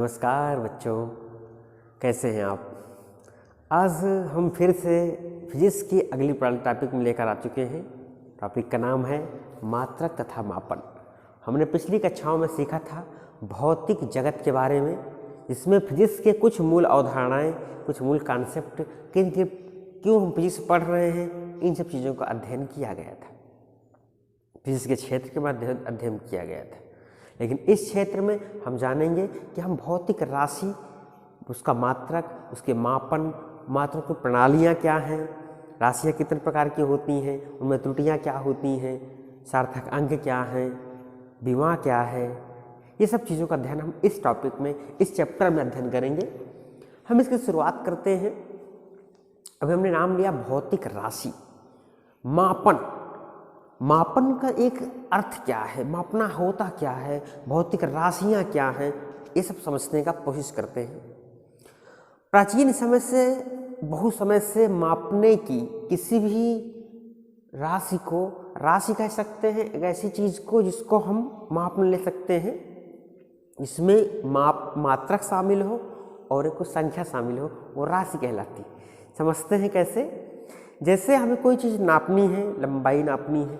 नमस्कार बच्चों, कैसे हैं आप। आज हम फिर से फिजिक्स की अगली टॉपिक में लेकर आ चुके हैं। टॉपिक का नाम है मात्रक तथा मापन। हमने पिछली कक्षाओं में सीखा था भौतिक जगत के बारे में, जिसमें फिजिक्स के कुछ मूल अवधारणाएं, कुछ मूल कॉन्सेप्ट, क्यों हम फिजिक्स पढ़ रहे हैं, इन सब चीज़ों का अध्ययन किया गया था। फिजिक्स के क्षेत्र के बाद अध्ययन किया गया था। लेकिन इस क्षेत्र में हम जानेंगे कि हम भौतिक राशि, उसका मात्रक, उसके मापन, मात्रक की प्रणालियाँ क्या हैं, राशियाँ कितने प्रकार की होती हैं, उनमें त्रुटियाँ क्या होती हैं, सार्थक अंक क्या हैं, विमा क्या है, ये सब चीज़ों का अध्ययन हम इस टॉपिक में, इस चैप्टर में अध्ययन करेंगे। हम इसकी शुरुआत करते हैं। अभी हमने नाम लिया भौतिक राशि। मापन का एक अर्थ क्या है, मापना होता क्या है, भौतिक राशियाँ क्या हैं, ये सब समझने का कोशिश करते हैं। प्राचीन समय से, बहुत समय से मापने की किसी भी राशि को राशि कह सकते हैं, एक ऐसी चीज़ को जिसको हम माप ले सकते हैं, इसमें मात्रक शामिल हो और एक संख्या शामिल हो, वो राशि कहलाती। समझते हैं कैसे। जैसे हमें कोई चीज़ नापनी है, लंबाई नापनी है,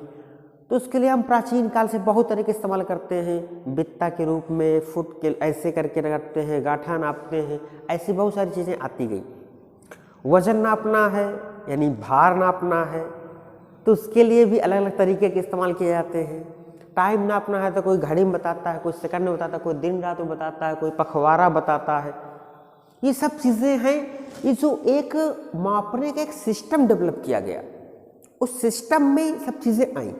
तो उसके लिए हम प्राचीन काल से बहुत तरीके इस्तेमाल करते हैं। बित्ता के रूप में, फुट के ऐसे करके रखते हैं, गाठा नापते हैं, ऐसी बहुत सारी चीज़ें आती गई। वजन नापना है यानी भार नापना है, तो उसके लिए भी अलग अलग तरीके के इस्तेमाल किए जाते हैं। टाइम नापना है तो कोई घड़ी में बताता है, कोई सेकंड में बताता है, कोई दिन रात में बताता है, कोई पखवाड़ा बताता है। ये सब चीज़ें हैं, ये जो एक मापने का एक सिस्टम डेवलप किया गया, उस सिस्टम में सब चीज़ें आई।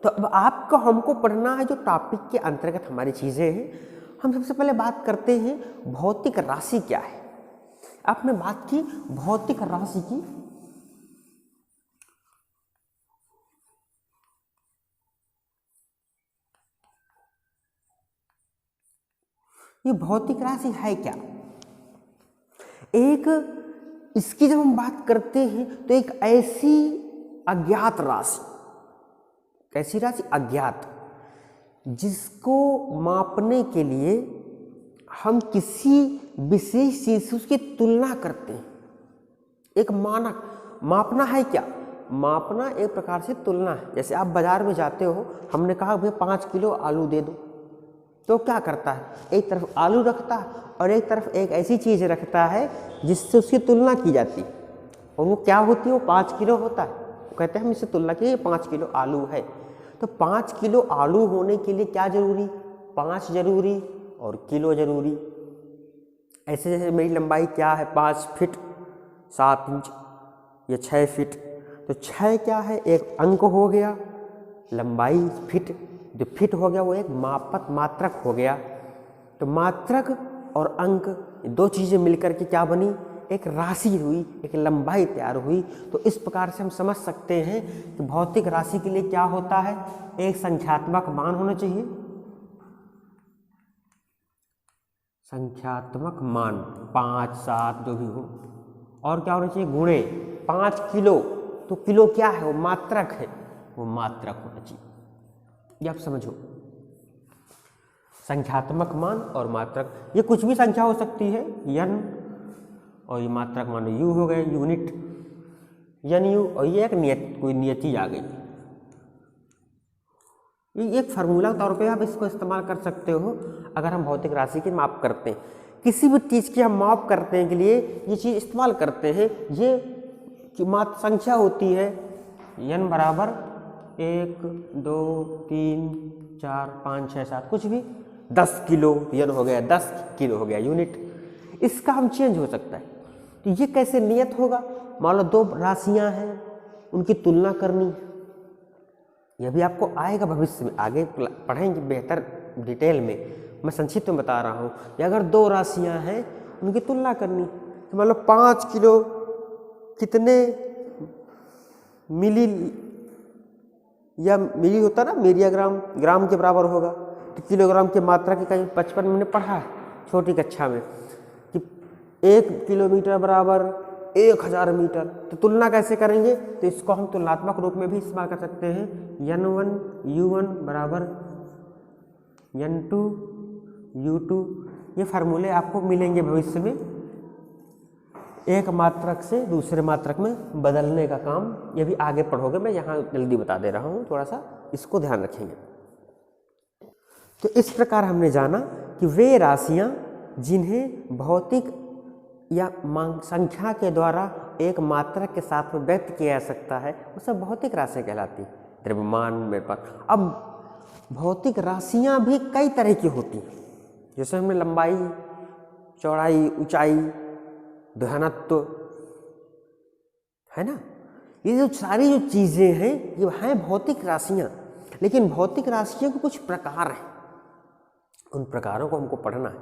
तो अब आपको हमको पढ़ना है जो टॉपिक के अंतर्गत हमारी चीज़ें हैं। हम सबसे पहले बात करते हैं भौतिक राशि क्या है। आपने बात की भौतिक राशि की। ये भौतिक राशि है क्या? एक इसकी जब हम बात करते हैं तो एक ऐसी अज्ञात राशि, कैसी राशि? अज्ञात, जिसको मापने के लिए हम किसी विशेष चीज से उसकी तुलना करते हैं। एक मानक मापना है क्या? मापना एक प्रकार से तुलना है। जैसे आप बाजार में जाते हो, हमने कहा भैया 5 किलो आलू दे दो, तो क्या करता है, एक तरफ आलू रखता है और एक तरफ एक ऐसी चीज रखता है जिससे उसकी तुलना की जाती है, और वो क्या होती है? वो 5 किलो होता है। वो कहते हैं हम इससे तुलना की, 5 किलो आलू है। तो 5 किलो आलू होने के लिए क्या जरूरी? 5 जरूरी और किलो जरूरी। ऐसे जैसे मेरी लंबाई क्या है? 5 फीट 7 इंच या 6 फीट। तो 6 क्या है? एक अंक हो गया। लंबाई फीट, जो फिट हो गया वो एक मात्रक हो गया। तो मात्रक और अंक, दो चीज़ें मिलकर के क्या बनी? एक राशि हुई, एक लंबाई तैयार हुई। तो इस प्रकार से हम समझ सकते हैं कि भौतिक राशि के लिए क्या होता है? एक संख्यात्मक मान होना चाहिए, संख्यात्मक मान 5, 7 जो भी हो, और क्या होना चाहिए? गुणे 5 किलो। तो किलो क्या है? वो मात्रक है, वो मात्रक होना चाहिए। ये आप समझो, संख्यात्मक मान और मात्रक, ये कुछ भी संख्या हो सकती है, n, और ये मात्रक मान u हो गए, यूनिट, n u, और ये एक कोई नियति आ गई। ये एक फार्मूला के तौर पे आप इसको इस्तेमाल कर सकते हो अगर हम भौतिक राशि की माप करते हैं। किसी भी चीज़ की हम माप करने के लिए ये चीज़ इस्तेमाल करते हैं। ये मात्र संख्या होती है, n बराबर 1, 2, 3, 4, 5, 6, 7, कुछ भी। 10 किलो n हो गया, 10 किलो हो गया यूनिट। इसका हम चेंज हो सकता है। तो ये कैसे नियत होगा? मान लो 2 राशियां हैं, उनकी तुलना करनी है। यह भी आपको आएगा भविष्य में, आगे पढ़ेंगे बेहतर डिटेल में। मैं संक्षिप्त में बता रहा हूँ कि अगर 2 राशियां हैं, उनकी तुलना करनी, तो मान लो 5 किलो कितने मिली, या मिली होता ना, मिलिया ग्राम के बराबर होगा। तो किलोग्राम की मात्रा की कहीं 55 मैंने पढ़ा है छोटी कक्षा में कि 1 किलोमीटर बराबर 1000 मीटर। तो तुलना कैसे करेंगे? तो इसको हम तुलनात्मक रूप में भी इस्तेमाल कर सकते हैं। n1 u1 बराबर n2 u2 ये फार्मूले आपको मिलेंगे भविष्य में, एक मात्रक से दूसरे मात्रक में बदलने का काम, ये भी आगे पढ़ोगे, मैं यहाँ जल्दी बता दे रहा हूँ, थोड़ा सा इसको ध्यान रखेंगे। तो इस प्रकार हमने जाना कि वे राशियाँ जिन्हें भौतिक या संख्या के द्वारा एक मात्रक के साथ में व्यक्त किया जा सकता है वो सब भौतिक राशियाँ कहलाती हैं। द्रव्यमान मेरे पास, अब भौतिक राशियाँ भी कई तरह की होती हैं, जैसे हमने लंबाई, चौड़ाई, ऊंचाई, घनत्व, है ना, ये जो सारी जो चीज़ें हैं ये हैं भौतिक राशियाँ। लेकिन भौतिक राशियों के कुछ प्रकार हैं, उन प्रकारों को हमको पढ़ना है,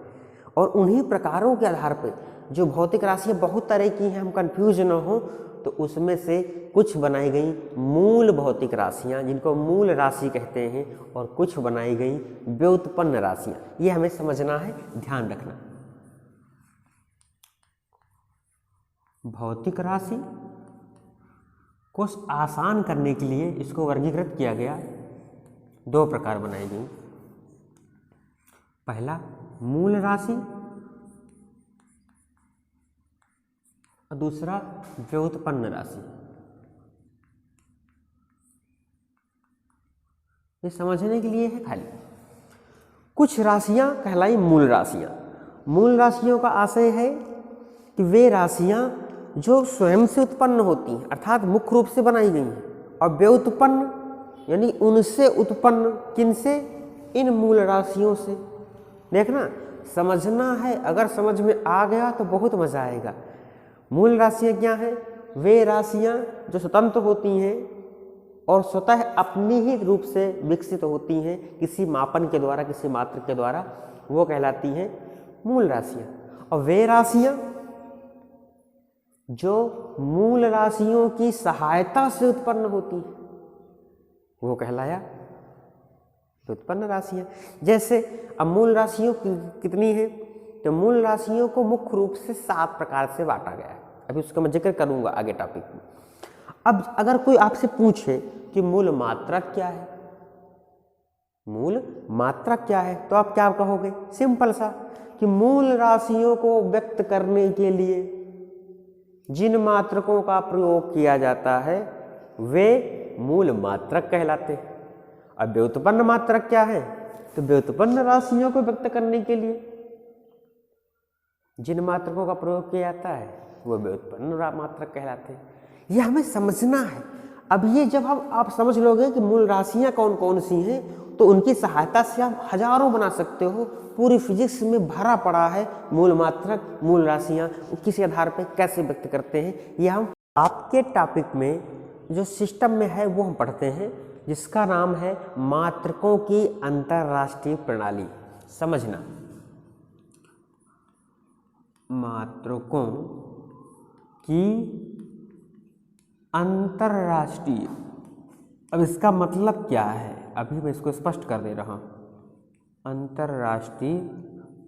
और उन्हीं प्रकारों के आधार पर जो भौतिक राशियाँ बहुत तरह की हैं, हम कंफ्यूज न हो, तो उसमें से कुछ बनाई गई मूल भौतिक राशियाँ जिनको मूल राशि कहते हैं, और कुछ बनाई गई व्युत्पन्न राशियाँ। ये हमें समझना है, ध्यान रखना। भौतिक राशि को आसान करने के लिए इसको वर्गीकृत किया गया, दो प्रकार बनाई गई। पहला मूल राशि और दूसरा व्युत्पन्न राशि। ये समझने के लिए है खाली। कुछ राशियां कहलाई मूल राशियां। मूल राशियों का आशय है कि वे राशियां जो स्वयं से उत्पन्न होती हैं, अर्थात मुख्य रूप से बनाई गई हैं, और व्युत्पन्न यानी उनसे उत्पन्न, किनसे, इन मूल राशियों से। देखना, समझना है, अगर समझ में आ गया तो बहुत मजा आएगा। मूल राशियाँ क्या हैं? वे राशियाँ जो स्वतंत्र होती हैं और स्वतः अपनी ही रूप से विकसित होती हैं किसी मापन के द्वारा, किसी मात्र के द्वारा, वो कहलाती हैं मूल राशियाँ। और वे राशियाँ जो मूल राशियों की सहायता से उत्पन्न होती हैं वो कहलाया व्युत्पन्न राशियाँ। जैसे अब मूल राशियों कितनी है? तो मूल राशियों को मुख्य रूप से 7 प्रकार से बांटा गया है। अभी उसका मैं जिक्र करूंगा आगे टॉपिक में। अब अगर कोई आपसे पूछे कि मूल मात्रक क्या है, मूल मात्रक क्या है, तो आप क्या कहोगे? सिंपल सा कि मूल राशियों को व्यक्त करने के लिए जिन मात्रकों का प्रयोग किया जाता है वे मूल मात्रक कहलाते हैं। अब व्युत्पन्न मात्रक क्या है? तो व्युत्पन्न राशियों को व्यक्त करने के लिए जिन मात्रकों का प्रयोग किया जाता है वो व्युत्पन्न मात्रक कहलाते हैं। ये हमें समझना है। अब ये जब आप समझ लोगे कि मूल राशियाँ कौन कौन सी हैं, तो उनकी सहायता से आप हजारों बना सकते हो। पूरी फिजिक्स में भरा पड़ा है मूल मात्रक, मूल राशियाँ किसी आधार पर कैसे व्यक्त करते हैं। ये हम आपके टॉपिक में जो सिस्टम में है वो हम पढ़ते हैं, जिसका नाम है मात्रकों की अंतरराष्ट्रीय प्रणाली। समझना, मात्रकों की अंतरराष्ट्रीय, अब इसका मतलब क्या है अभी मैं इसको स्पष्ट कर दे रहा हूं। अंतरराष्ट्रीय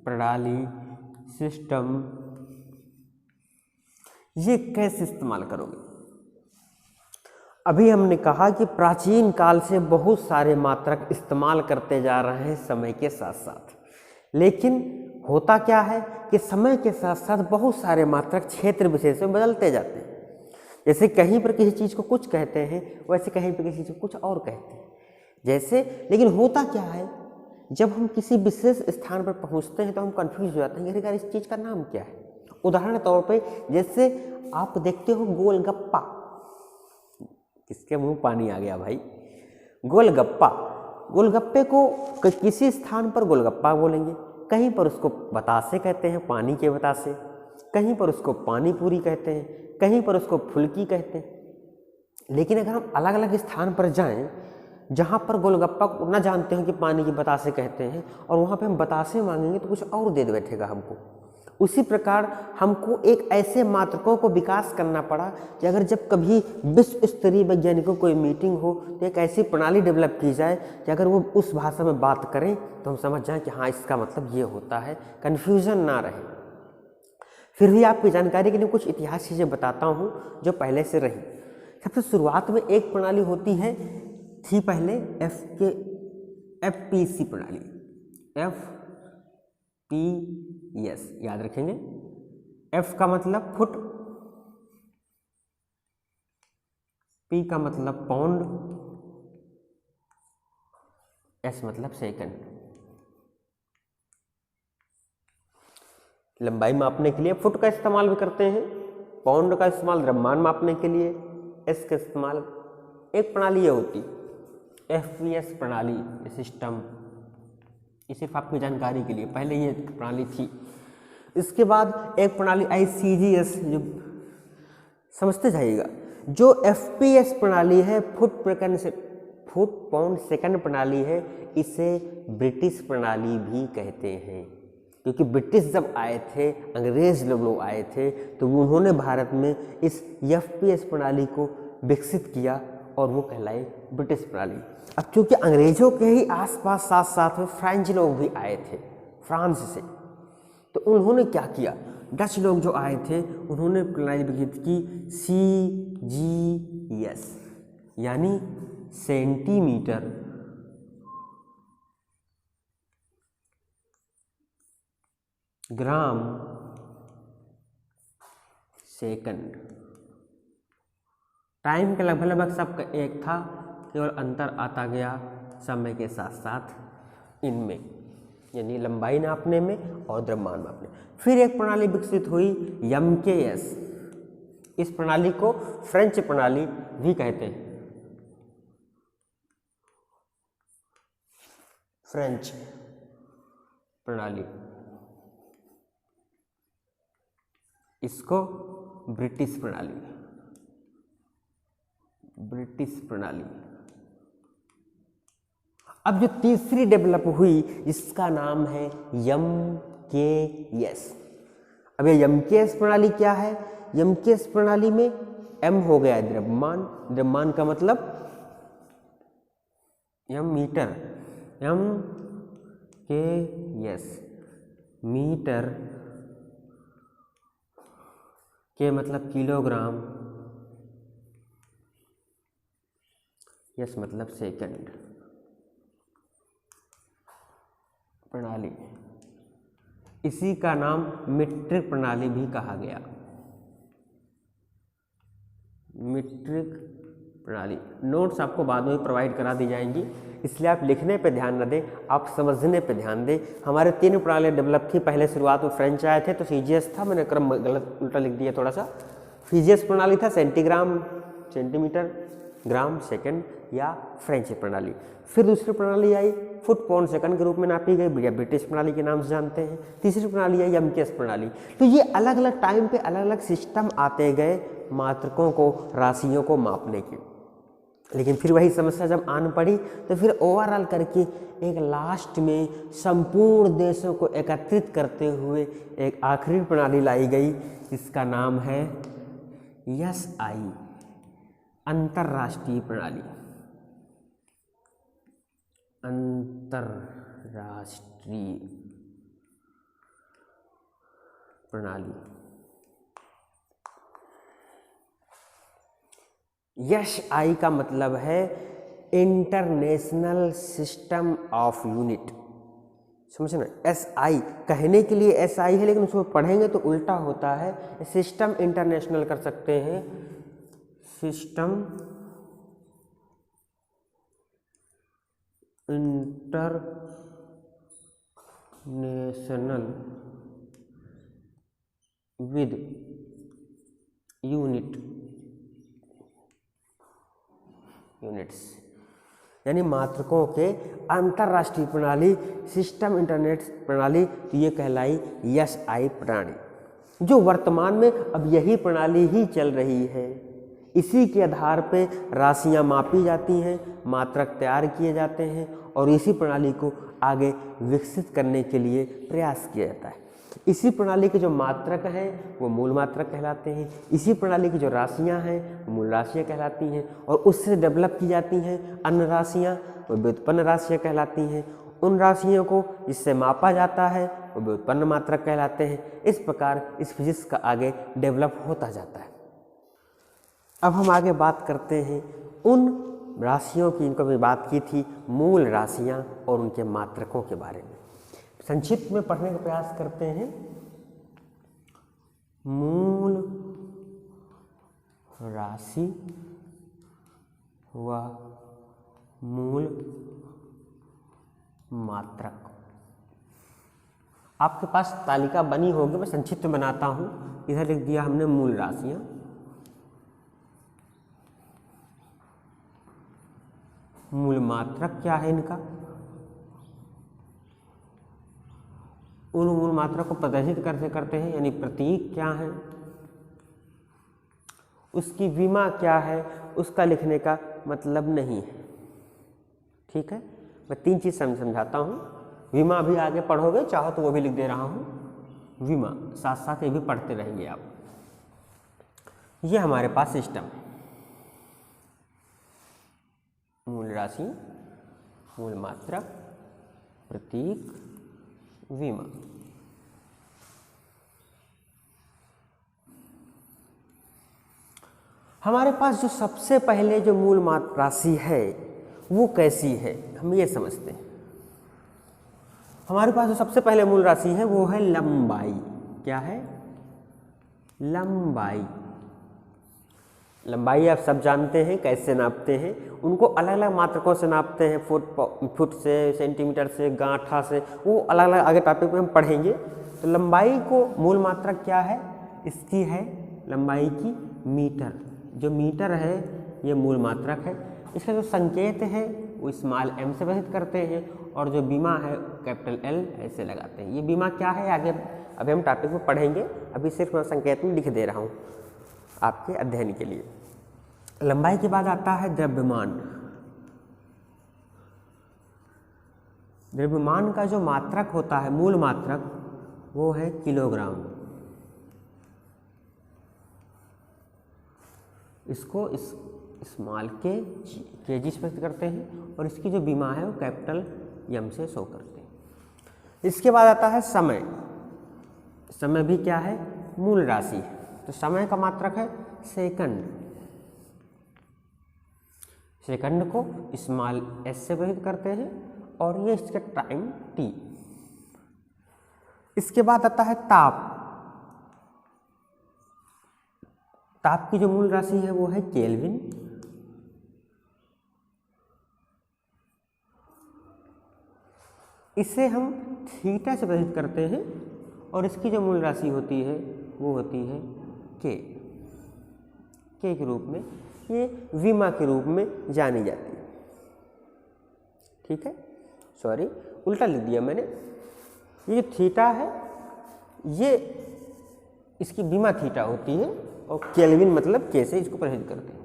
प्रणाली, सिस्टम, ये कैसे इस्तेमाल करोगे? अभी हमने कहा कि प्राचीन काल से बहुत सारे मात्रक इस्तेमाल करते जा रहे हैं समय के साथ साथ, लेकिन होता क्या है कि समय के साथ साथ बहुत सारे मात्रक क्षेत्र विशेष में बदलते जाते हैं। जैसे कहीं पर किसी चीज़ को कुछ कहते हैं, वैसे कहीं पर किसी चीज़ को कुछ और कहते हैं। जैसे, लेकिन होता क्या है, जब हम किसी विशेष स्थान पर पहुंचते हैं तो हम कंफ्यूज हो जाते हैं, यार इस चीज़ का नाम क्या है। उदाहरण तौर पे जैसे आप देखते हो गोलगप्पा, किसके मुंह पानी आ गया भाई? गोलगप्पा, गोलगप्पे को किसी स्थान पर गोलगप्पा बोलेंगे, कहीं पर उसको बतासे कहते हैं, पानी के बतासे, कहीं पर उसको पानी पूरी कहते हैं, कहीं पर उसको फुल्की कहते हैं। लेकिन अगर हम अलग अलग स्थान पर जाएं जहाँ पर गोलगप्पा को न जानते हो कि पानी की बतासे कहते हैं, और वहाँ पे हम बतासे मांगेंगे तो कुछ और दे बैठेगा हमको। उसी प्रकार हमको एक ऐसे मात्रकों को विकास करना पड़ा कि अगर जब कभी विश्व स्तरीय वैज्ञानिकों कोई मीटिंग हो तो एक ऐसी प्रणाली डेवलप की जाए कि अगर वो उस भाषा में बात करें तो हम समझ जाएं कि हाँ इसका मतलब ये होता है, कन्फ्यूज़न ना रहे। फिर भी आपकी जानकारी के लिए कुछ इतिहास चीज़ें बताता हूँ जो पहले से रही। सबसे शुरुआत में एक प्रणाली होती है, थी पहले FPC प्रणाली, PS याद रखेंगे। F का मतलब फुट, P का मतलब पाउंड, S मतलब सेकंड। लंबाई मापने के लिए फुट का इस्तेमाल भी करते हैं, पाउंड का इस्तेमाल द्रव्यमान मापने के लिए, S का इस्तेमाल। एक प्रणाली ये होती FPS प्रणाली, सिस्टम, ये सिर्फ आपकी जानकारी के लिए, पहले ये प्रणाली थी। इसके बाद एक प्रणाली ICGS, जो समझते जाइएगा। जो FPS प्रणाली है, फुट पाउंड सेकंड प्रणाली है, इसे ब्रिटिश प्रणाली भी कहते हैं, क्योंकि ब्रिटिश जब आए थे, अंग्रेज लोग आए थे, तो उन्होंने भारत में इस FPS प्रणाली को विकसित किया और वो कहलाई ब्रिटिश प्रणाली। अब क्योंकि अंग्रेजों के ही आसपास साथ साथ में फ्रेंच लोग भी आए थे फ्रांस से, तो उन्होंने क्या किया, डच लोग जो आए थे उन्होंने प्रणाली विकसित की CGS, यानी सेंटीमीटर ग्राम सेकंड। टाइम के लगभग सबका एक था, केवल अंतर आता गया समय के साथ साथ इनमें, यानी लंबाई नापने में और द्रव्यमान मापने। फिर एक प्रणाली विकसित हुई MKS। इस प्रणाली को फ्रेंच प्रणाली भी कहते हैं, फ्रेंच प्रणाली। इसको ब्रिटिश प्रणाली, ब्रिटिश प्रणाली। अब जो तीसरी डेवलप हुई, इसका नाम है MKS। अब ये MKS प्रणाली क्या है, MKS प्रणाली में M हो गया द्रव्यमान, द्रव्यमान का मतलब M मीटर, MKS मीटर के मतलब किलोग्राम, S मतलब सेकंड प्रणाली। इसी का नाम मीट्रिक प्रणाली भी कहा गया, मीट्रिक प्रणाली। नोट्स आपको बाद में प्रोवाइड करा दी जाएंगी, इसलिए आप लिखने पे ध्यान न दें, आप समझने पे ध्यान दें। हमारे 3 प्रणालियाँ डेवलप थी, पहले शुरुआत में फ्रेंच आए थे तो CGS था, मैंने क्रम गलत उल्टा लिख दिया थोड़ा सा। CGS प्रणाली था सेंटीग्राम, सेंटीमीटर ग्राम सेकंड, या फ्रेंच प्रणाली। फिर दूसरी प्रणाली आई फुट पाउंड सेकंड के रूप में नापी गई, ब्रिटिश प्रणाली के नाम से जानते हैं। तीसरी प्रणाली आई MKS प्रणाली। तो ये अलग अलग टाइम पे अलग अलग सिस्टम आते गए मात्रकों को, राशियों को मापने की। लेकिन फिर वही समस्या जब आन पड़ी, तो फिर ओवरऑल करके एक लास्ट में संपूर्ण देशों को एकत्रित करते हुए एक आखिरी प्रणाली लाई गई, इसका नाम है SI, अंतरराष्ट्रीय प्रणाली, अंतरराष्ट्रीय प्रणाली। SI का मतलब है इंटरनेशनल सिस्टम ऑफ यूनिट, समझ ना। SI कहने के लिए SI है, लेकिन उसको पढ़ेंगे तो उल्टा होता है। सिस्टम इंटरनेशनल कर सकते हैं, सिस्टम इंटरनेशनल विद यूनिट्स, यानी मात्रकों के अंतरराष्ट्रीय प्रणाली, सिस्टम इंटरनेट प्रणाली। तो ये कहलाई SI प्रणाली, जो वर्तमान में अब यही प्रणाली ही चल रही है। इसी के आधार पे राशियां मापी जाती हैं, मात्रक तैयार किए जाते हैं और इसी प्रणाली को आगे विकसित करने के लिए प्रयास किया जाता है। इसी प्रणाली के जो मात्रक हैं वो मूल मात्रक कहलाते हैं, इसी प्रणाली की जो राशियां हैं वो मूल राशियां कहलाती हैं, और उससे डेवलप की जाती हैं अन्य राशियां, वो व्युत्पन्न राशियां कहलाती हैं। उन राशियों को जिससे मापा जाता है वो व्युत्पन्न मात्रक कहलाते हैं। इस प्रकार इस फिजिक्स का आगे डेवलप होता जाता है। अब हम आगे बात करते हैं उन राशियों की, इनको भी बात की थी, मूल राशियां और उनके मात्रकों के बारे में। संक्षिप्त में पढ़ने का प्रयास करते हैं। मूल राशि व मूल मात्रक। आपके पास तालिका बनी होगी, मैं संक्षिप्त बनाता हूँ। इधर लिख दिया हमने मूल राशियाँ, मूल मात्रक क्या है इनका, उन मूल मात्रक को प्रदर्शित करते करते हैं, यानी प्रतीक क्या है, उसकी विमा क्या है, उसका लिखने का मतलब नहीं है। ठीक है, मैं 3 चीज़ समझाता हूँ। विमा भी आगे पढ़ोगे, चाहो तो वो भी लिख दे रहा हूँ। विमा साथ साथ ये भी पढ़ते रहेंगे आप। ये हमारे पास सिस्टम है, मूल राशि, मूल मात्रक, प्रतीक, विमा। हमारे पास जो सबसे पहले जो मूल मात्र राशि है वो कैसी है, हम ये समझते हैं। हमारे पास जो सबसे पहले मूल राशि है वो है लंबाई। क्या है? लंबाई। लंबाई आप सब जानते हैं कैसे नापते हैं, उनको अलग अलग मात्रकों से नापते हैं, फुट से, सेंटीमीटर से, गांठा से, वो अलग अलग आगे टॉपिक में हम पढ़ेंगे। तो लंबाई को मूल मात्रक क्या है, इसकी है लंबाई की मीटर। जो मीटर है ये मूल मात्रक है। इसका जो संकेत है वो स्मॉल m से प्रदर्शित करते हैं, और जो बीमा है कैपिटल L ऐसे लगाते हैं। ये बीमा क्या है आगे अभी हम टॉपिक में पढ़ेंगे, अभी सिर्फ मैं संकेत में लिख दे रहा हूँ आपके अध्ययन के लिए। लंबाई के बाद आता है द्रव्यमान। द्रव्यमान का जो मात्रक होता है, मूल मात्रक, वो है किलोग्राम। इसको इस स्मॉल केजी से व्यक्त करते हैं, और इसकी जो बीमा है वो कैपिटल M से शो करते हैं। इसके बाद आता है समय। समय भी क्या है, मूल राशि है। तो समय का मात्रक है सेकंड। सेकंड को स्मॉल s से व्यक्त करते हैं, और ये इसका टाइम t। इसके बाद आता है ताप। ताप की जो मूल राशि है वो है केल्विन। इसे हम थीटा से प्रदर्शित करते हैं, और इसकी जो मूल राशि होती है वो होती है के के रूप में, ये विमा के रूप में जानी जाती है। ठीक है, सॉरी उल्टा लिख दिया मैंने। ये जो थीटा है ये इसकी विमा थीटा होती है, और केल्विन मतलब के से इसको प्रदर्शित करते हैं।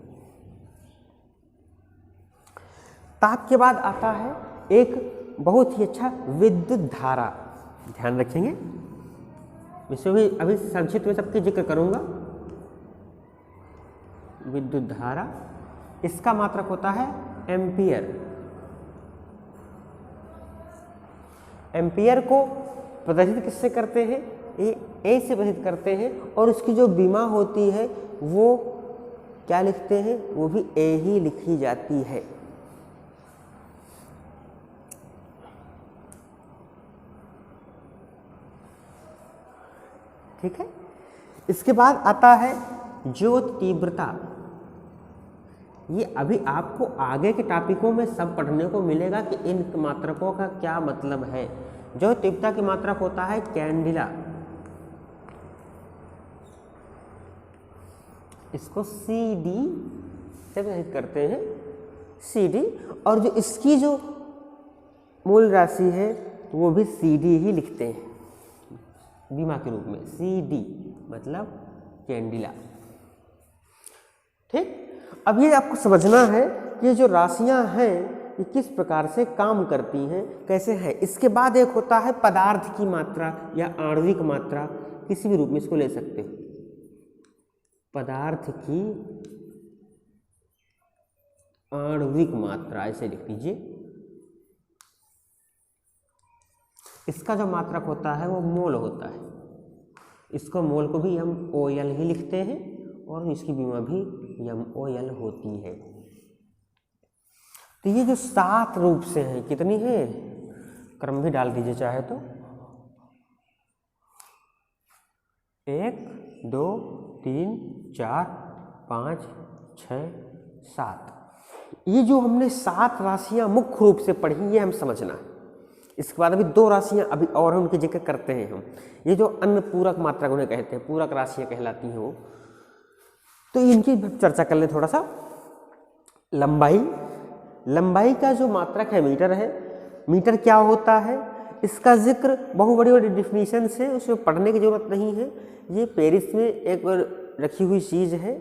ताप के बाद आता है एक बहुत ही अच्छा विद्युत धारा। ध्यान रखेंगे, इसमें भी अभी संक्षिप्त में सबके जिक्र करूंगा। विद्युत धारा, इसका मात्रक होता है एम्पियर। एम्पियर को प्रदर्शित किससे करते हैं, ए से प्रदर्शित करते हैं, और उसकी जो विमा होती है वो क्या लिखते हैं, वो भी ए ही लिखी जाती है। ठीक है, इसके बाद आता है ज्योत तीव्रता। ये अभी आपको आगे के टॉपिकों में सब पढ़ने को मिलेगा कि इन मात्रकों का क्या मतलब है। ज्योत तीव्रता की मात्रक होता है कैंडिला। इसको CD से प्रदर्शित करते हैं, CD, और जो इसकी जो मूल राशि है वो भी CD ही लिखते हैं बीमा के रूप में। CD मतलब कैंडिला। ठीक, अब ये आपको समझना है कि ये जो राशियां हैं ये किस प्रकार से काम करती हैं, कैसे हैं। इसके बाद एक होता है पदार्थ की मात्रा या आणविक मात्रा, किसी भी रूप में इसको ले सकते हो। पदार्थ की आणविक मात्रा ऐसे लिख लीजिए। इसका जो मात्रक होता है वो मोल होता है। इसको मोल को भी हम OL ही लिखते हैं, और इसकी विमा भी MOL होती है। तो ये जो 7 रूप से हैं, कितनी है, क्रम भी डाल दीजिए चाहे तो, 1 2 3 4 5 6 7। ये जो हमने 7 राशियां मुख्य रूप से पढ़ी, ये हम समझना है। इसके बाद अभी 2 राशियां अभी और उनके जिक्र करते हैं हम। ये जो अन्य पूरक मात्रक उन्हें कहते हैं, पूरक राशियां कहलाती हैं वो, तो इनकी चर्चा कर लें थोड़ा सा। लंबाई का जो मात्रक है मीटर है। मीटर क्या होता है, इसका जिक्र बहुत बड़ी बड़ी डिफिनीशन से उसमें पढ़ने की जरूरत नहीं है। ये पेरिस में एक रखी हुई चीज़ है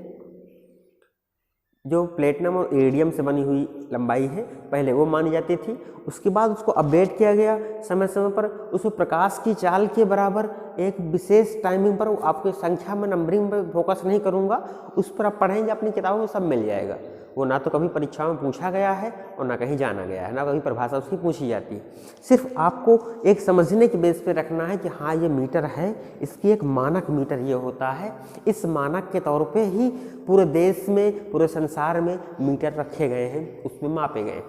जो प्लेटिनम और इरिडियम से बनी हुई लंबाई है, पहले वो मानी जाती थी। उसके बाद उसको अपडेट किया गया समय समय पर। उसमें प्रकाश की चाल के बराबर एक विशेष टाइमिंग पर, आपके संख्या में नंबरिंग पर फोकस नहीं करूँगा, उस पर आप पढ़ेंगे, अपनी किताबों में सब मिल जाएगा। वो ना तो कभी परीक्षाओं में पूछा गया है और ना कहीं जाना गया है, ना कभी परिभाषा उसकी पूछी जाती है। सिर्फ आपको एक समझने के बेस पे रखना है कि हाँ ये मीटर है, इसकी एक मानक मीटर ये होता है। इस मानक के तौर पे ही पूरे देश में, पूरे संसार में मीटर रखे गए हैं, उसमें मापे गए हैं।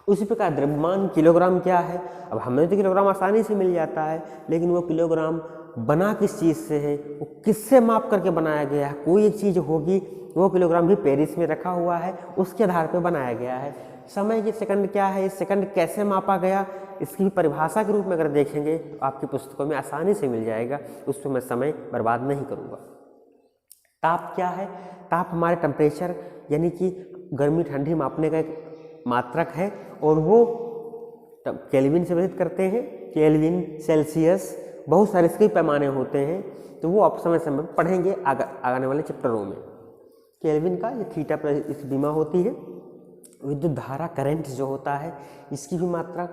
उसी प्रकार द्रव्यमान किलोग्राम क्या है। अब हमें तो किलोग्राम आसानी से मिल जाता है, लेकिन वो किलोग्राम बना किस चीज़ से है, वो किससे माप करके बनाया गया है। कोई एक चीज़ होगी, वो किलोग्राम भी पेरिस में रखा हुआ है, उसके आधार पर बनाया गया है। समय की सेकंड क्या है, सेकंड कैसे मापा गया, इसकी परिभाषा के रूप में अगर देखेंगे तो आपकी पुस्तकों में आसानी से मिल जाएगा, उस पर मैं समय बर्बाद नहीं करूँगा। ताप क्या है, ताप हमारे टेम्परेचर यानी कि गर्मी ठंडी मापने का एक मात्रक है, और वो केल्विन से व्यक्त करते हैं। केल्विन, सेल्सियस, बहुत सारे इसके पैमाने होते हैं, तो वो आप समय समय पढ़ेंगे आने वाले चैप्टरों में। केल्विन का ये थीटा पर इस बीमा होती है। विद्युत धारा करंट जो होता है, इसकी भी मात्रा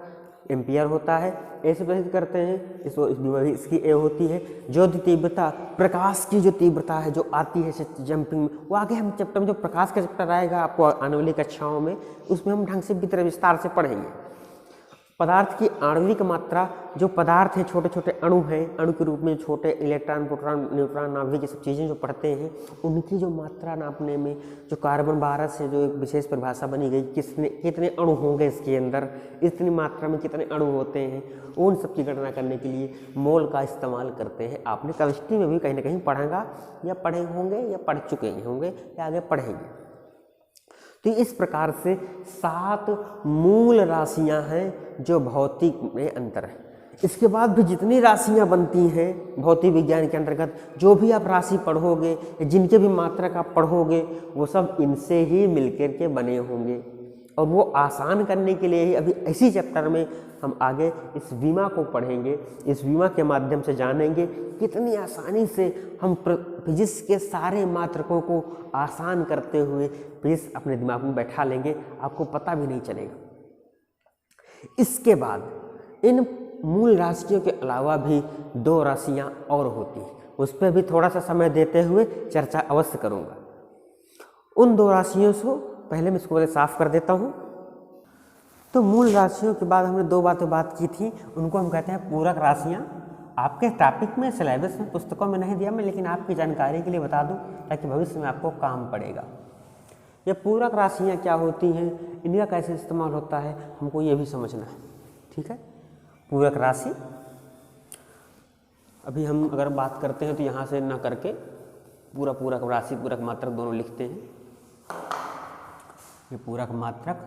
एम्पियर होता है, ऐसे व्यक्त करते हैं। इस बीमा भी इसकी ए होती है। ज्योति तीव्रता, प्रकाश की जो तीव्रता है जो आती है जंपिंग में, वो आगे हम चैप्टर में, जो प्रकाश का चैप्टर आएगा आपको आने वाली कक्षाओं में, उसमें हम ढंग से विस्तार से पढ़ेंगे। पदार्थ की आणविक मात्रा, जो पदार्थ है, छोटे छोटे अणु हैं, अणु के रूप में छोटे इलेक्ट्रॉन, प्रोटॉन, न्यूट्रॉन, नाभिक, ये सब चीज़ें जो पढ़ते हैं, उनकी जो मात्रा नापने में जो कार्बन 12 से जो एक विशेष परिभाषा बनी गई, कितने अणु होंगे इसके अंदर, इतनी मात्रा में कितने अणु होते हैं, उन सब की गणना करने के लिए मोल का इस्तेमाल करते हैं। आपने केमिस्ट्री में भी कहीं ना कहीं पढ़ेगा, या पढ़े होंगे, या पढ़ चुके होंगे, या आगे पढ़ेंगे। तो इस प्रकार से 7 मूल राशियां हैं जो भौतिक में अंतर है। इसके बाद भी जितनी राशियां बनती हैं भौतिक विज्ञान के अंतर्गत, जो भी आप राशि पढ़ोगे, जिनके भी मात्रक आप पढ़ोगे, वो सब इनसे ही मिलकर के बने होंगे। और वो आसान करने के लिए ही अभी इसी चैप्टर में हम आगे इस बीमा को पढ़ेंगे। इस बीमा के माध्यम से जानेंगे कितनी आसानी से हम फिजिक्स के सारे मात्रकों को आसान करते हुए फिजिक्स अपने दिमाग में बैठा लेंगे, आपको पता भी नहीं चलेगा। इसके बाद इन मूल राशियों के अलावा भी 2 राशियां और होती हैं, उस पर भी थोड़ा सा समय देते हुए चर्चा अवश्य करूंगा। उन 2 राशियों से पहले मैं इसको साफ कर देता हूँ। तो मूल राशियों के बाद हमने 2 बात की थी, उनको हम कहते हैं पूरक राशियाँ। आपके टॉपिक में, सिलेबस में, पुस्तकों में नहीं दिया मैं, लेकिन आपकी जानकारी के लिए बता दूं ताकि भविष्य में आपको काम पड़ेगा। ये पूरक राशियाँ क्या होती हैं, इनका कैसे इस्तेमाल होता है, हमको ये भी समझना है। ठीक है, पूरक राशि अभी हम अगर बात करते हैं तो यहाँ से ना करके पूरक राशि, पूरक मात्रक दोनों लिखते हैं। ये पूरक मात्रक,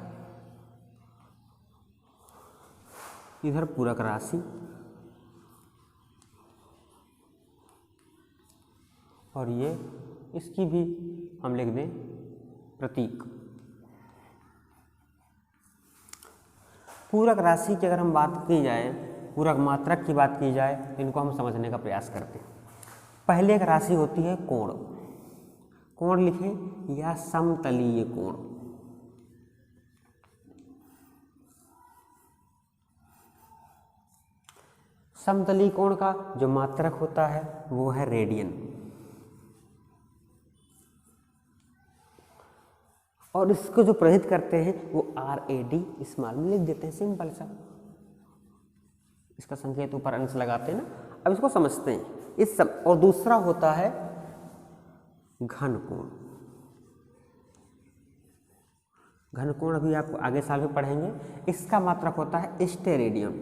इधर पूरक राशि, और ये इसकी भी हम लिख दें प्रतीक। पूरक राशि की अगर हम बात की जाए, पूरक मात्रक की बात की जाए, तो इनको हम समझने का प्रयास करते हैं। पहले एक राशि होती है कोण। कोण लिखें या समतलीय कोण। समतलीय कोण का जो मात्रक होता है वो है रेडियन, और इसको जो प्रहित करते हैं वो RAD स्मॉल में लिख देते हैं, सिंपल सा। इसका संकेत ऊपर अंश लगाते हैं ना। अब इसको समझते हैं और दूसरा होता है घन कोण। घन कोण अभी आपको आगे साल में पढ़ेंगे। इसका मात्रक होता है स्टेरेडियन।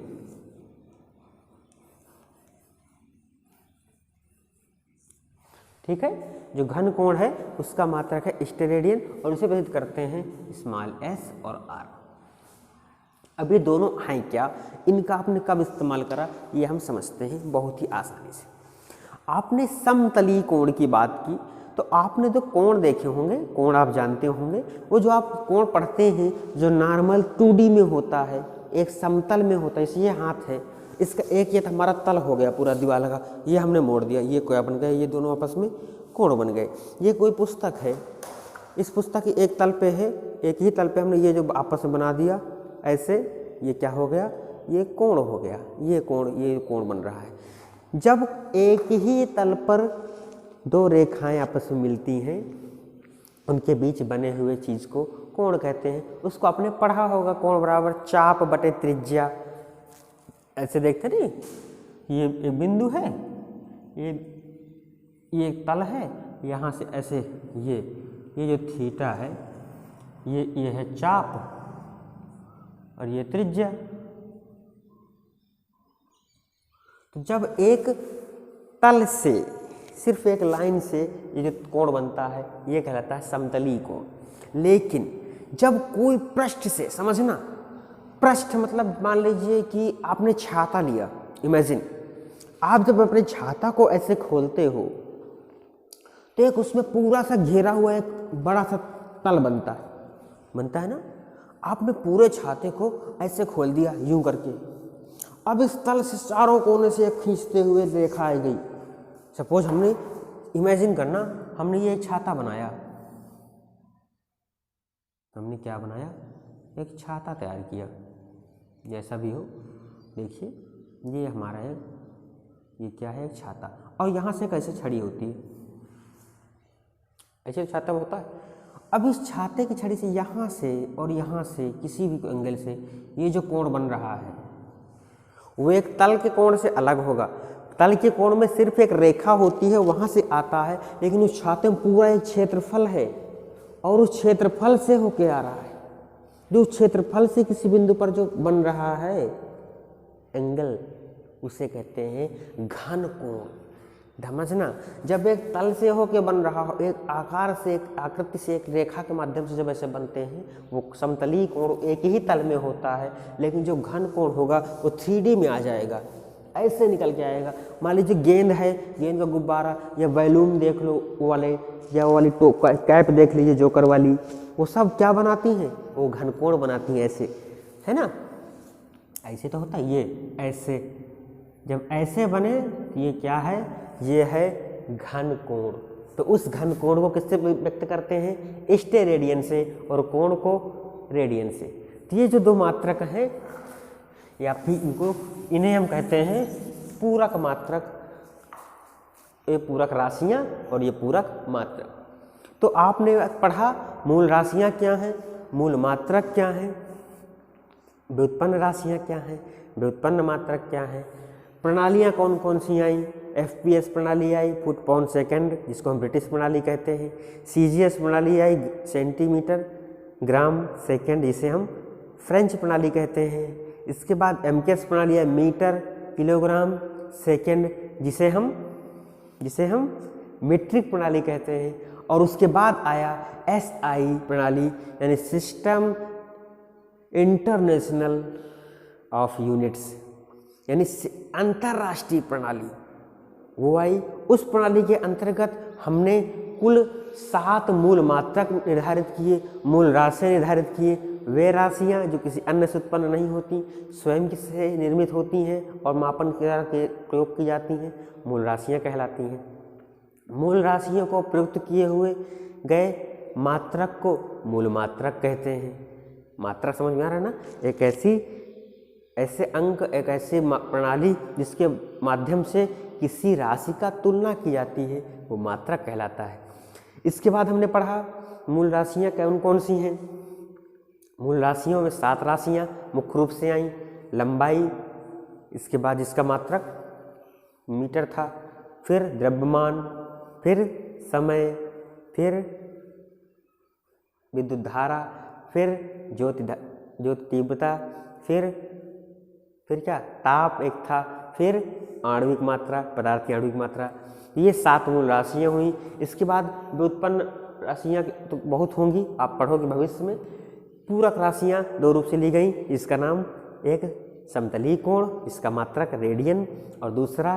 ठीक है। जो घन कोण है उसका मात्रक है स्टेरेडियन और उसे व्यक्त करते हैं स्मॉल एस और आर। अब ये दोनों हैं क्या, इनका आपने कब इस्तेमाल करा, ये हम समझते हैं बहुत ही आसानी से। आपने समतली कोण की बात की तो आपने जो कोण देखे होंगे, कोण आप जानते होंगे, वो जो आप कोण पढ़ते हैं जो नॉर्मल 2D में होता है, एक समतल में होता है। जैसे ये हाथ है, इसका एक ये हमारा तल हो गया पूरा दीवार का, ये हमने मोड़ दिया, ये कोया बन गया, ये दोनों आपस में कोण बन गए। ये कोई पुस्तक है, इस पुस्तक की एक तल पे है, एक ही तल पे हमने ये जो आपस में बना दिया ऐसे, ये क्या हो गया, ये कोण हो गया, ये कोण बन रहा है। जब एक ही तल पर दो रेखाएं आपस में मिलती हैं, उनके बीच बने हुए चीज़ को कोण कहते हैं। उसको आपने पढ़ा होगा, कोण बराबर चाप बटे त्रिज्या। ऐसे देखते नहीं, ये एक बिंदु है, ये एक तल है, यहाँ से ऐसे ये जो थीटा है, ये है चाप और ये त्रिज्या। तो जब एक तल से सिर्फ एक लाइन से ये जो कोण बनता है ये कहलाता है समतली कोण। लेकिन जब कोई पृष्ठ से, समझना, पृष्ठ मतलब मान लीजिए कि आपने छाता लिया, इमेजिन आप जब अपने छाता को ऐसे खोलते हो तो एक उसमें पूरा सा घेरा हुआ एक बड़ा सा तल बनता है ना। आपने पूरे छाते को ऐसे खोल दिया यूं करके, अब इस तल से चारों कोने से एक खींचते हुए रेखा आई गई। सपोज हमने, इमेजिन करना, हमने ये छाता बनाया, हमने क्या बनाया, एक छाता तैयार किया, जैसा भी हो। देखिए ये हमारा है, ये क्या है, एक छाता, और यहाँ से कैसे छड़ी होती है, ऐसे छाता होता है। अब इस छाते की छड़ी से यहाँ से और यहाँ से किसी भी एंगल से ये जो कोण बन रहा है वो एक तल के कोण से अलग होगा। तल के कोण में सिर्फ एक रेखा होती है, वहाँ से आता है, लेकिन उस छाते में पूरा एक क्षेत्रफल है और उस क्षेत्रफल से होके आ रहा है। जो क्षेत्रफल से किसी बिंदु पर जो बन रहा है एंगल, उसे कहते हैं घन कोण। समझना, जब एक तल से होके बन रहा हो, एक आकार से, एक आकृति से, एक रेखा के माध्यम से जब ऐसे बनते हैं, वो समतली कोण एक ही तल में होता है। लेकिन जो घन कोण होगा वो 3D में आ जाएगा, ऐसे निकल के आएगा। मान लीजिए गेंद है, गेंद का गुब्बारा या बैलून देख लो, वो वाले, या वो वाली कैप देख लीजिए जोकर वाली, वो सब क्या बनाती हैं, वो घन कोण बनाती हैं, ऐसे, है ना। ऐसे तो होता है, ये ऐसे, जब ऐसे बने तो ये क्या है, ये है घन कोण। तो उस घन कोण को किससे व्यक्त करते हैं, स्टेरेडियन से, और कोण को रेडियन से। तो ये जो दो मात्रक हैं, या फिर इन्हें हम कहते हैं पूरक मात्रक, ये पूरक राशियां और ये पूरक मात्रक। तो आपने पढ़ा मूल राशियां क्या हैं, मूल मात्रक क्या हैं, व्युत्पन्न राशियां क्या हैं, व्युत्पन्न मात्रक क्या हैं, प्रणालियां कौन कौन सी आई, FPS प्रणाली आई, फुट पाउंड सेकंड जिसको हम ब्रिटिश प्रणाली कहते हैं, CGS प्रणाली आई, सेंटीमीटर ग्राम सेकंड जिसे हम फ्रेंच प्रणाली कहते हैं। इसके बाद MKS प्रणाली आई, मीटर किलोग्राम सेकंड जिसे हम मीट्रिक प्रणाली कहते हैं। और उसके बाद आया SI प्रणाली, यानी सिस्टम इंटरनेशनल ऑफ यूनिट्स, यानी अंतर्राष्ट्रीय प्रणाली, वो आई। उस प्रणाली के अंतर्गत हमने कुल 7 मूल मात्रक निर्धारित किए, मूल राशियाँ निर्धारित किए। वे राशियाँ जो किसी अन्य से उत्पन्न नहीं होती, स्वयं से निर्मित होती हैं और मापन के प्रयोग की जाती हैं, मूल राशियाँ कहलाती हैं। मूल राशियों को प्रयुक्त किए हुए गए मात्रक को मूल मात्रक कहते हैं। मात्रक समझ में आ रहा है ना, एक ऐसे अंक, एक ऐसी प्रणाली जिसके माध्यम से किसी राशि का तुलना की जाती है, वो मात्रक कहलाता है। इसके बाद हमने पढ़ा मूल राशियाँ कौन कौन सी हैं। मूल राशियों में 7 राशियाँ मुख्य रूप से आई। लंबाई, इसके बाद इसका मात्रक मीटर था, फिर द्रव्यमान, फिर समय, फिर विद्युत धारा, फिर ज्योति तीव्रता, फिर क्या ताप एक था, फिर आणविक मात्रा, पदार्थ की आणविक मात्रा। ये 7 मूल राशियाँ हुई। इसके बाद व्युत्पन्न राशियाँ तो बहुत होंगी, आप पढ़ोगे भविष्य में। पूरक राशियाँ 2 रूप से ली गई, इसका नाम एक समतलीय कोण, इसका मात्रक रेडियन, और दूसरा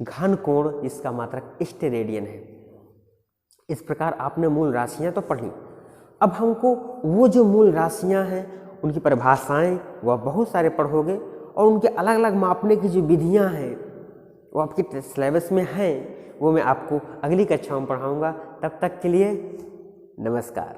घन कोण, इसका मात्रक स्टेरेडियन है। इस प्रकार आपने मूल राशियाँ तो पढ़ी। अब हमको वो जो मूल राशियाँ हैं उनकी परिभाषाएं वह बहुत सारे पढ़ोगे, और उनके अलग अलग मापने की जो विधियाँ हैं वो आपके सिलेबस में हैं, वो मैं आपको अगली कक्षा में पढ़ाऊँगा। तब तक के लिए नमस्कार।